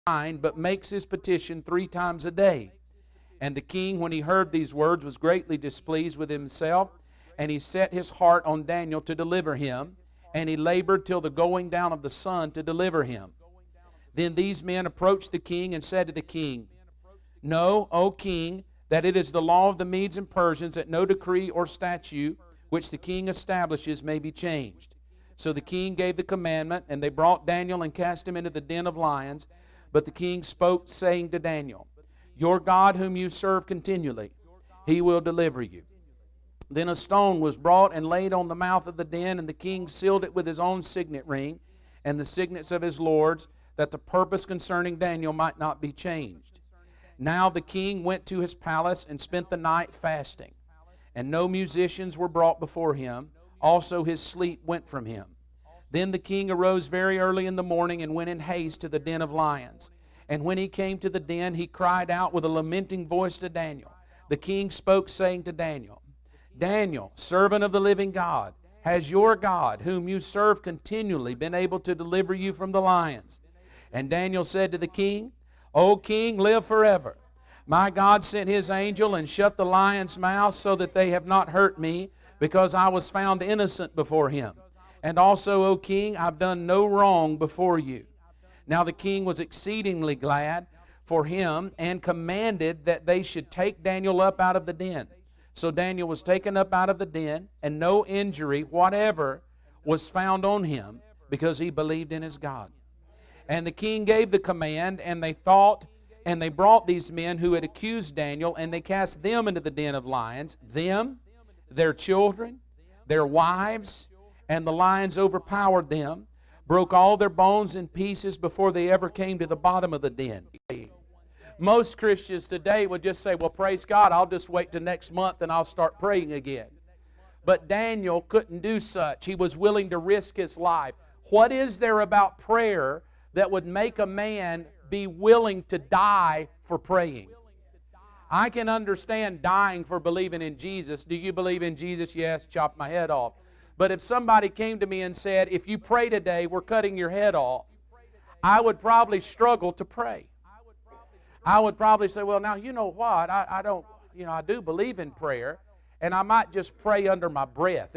mind, but makes his petition 3 times a day. And the king, when he heard these words, was greatly displeased with himself, and he set his heart on Daniel to deliver him, and he labored till the going down of the sun to deliver him. Then these men approached the king and said to the king, Know, O king, that it is the law of the Medes and Persians that no decree or statute which the king establishes may be changed. So the king gave the commandment, and they brought Daniel and cast him into the den of lions. But the king spoke, saying to Daniel, Your God whom you serve continually, he will deliver you. Then a stone was brought and laid on the mouth of the den, and the king sealed it with his own signet ring and the signets of his lords, that the purpose concerning Daniel might not be changed. Now the king went to his palace and spent the night fasting, and no musicians were brought before him. Also his sleep went from him. Then the king arose very early in the morning and went in haste to the den of lions. And when he came to the den, he cried out with a lamenting voice to Daniel. The king spoke, saying to Daniel, Daniel, servant of the living God, has your God, whom you serve continually, been able to deliver you from the lions? And Daniel said to the king, O king, live forever. My God sent his angel and shut the lions' mouths so that they have not hurt me, because I was found innocent before him. And also, O king, I've done no wrong before you. Now the king was exceedingly glad for him, and commanded that they should take Daniel up out of the den. So Daniel was taken up out of the den, and no injury whatever was found on him, because he believed in his God. And the king gave the command, and they brought these men who had accused Daniel, and they cast them into the den of lions, them, their children, their wives, and the lions overpowered them, broke all their bones in pieces before they ever came to the bottom of the den. Most Christians today would just say, well, praise God, I'll just wait till next month and I'll start praying again. But Daniel couldn't do such. He was willing to risk his life. What is there about prayer that would make a man be willing to die for praying? I can understand dying for believing in Jesus. Do you believe in Jesus? Yes, chop my head off. But if somebody came to me and said, if you pray today, we're cutting your head off, I would probably struggle to pray. I would probably say, well, now, you know what? I do believe in prayer, and I might just pray under my breath.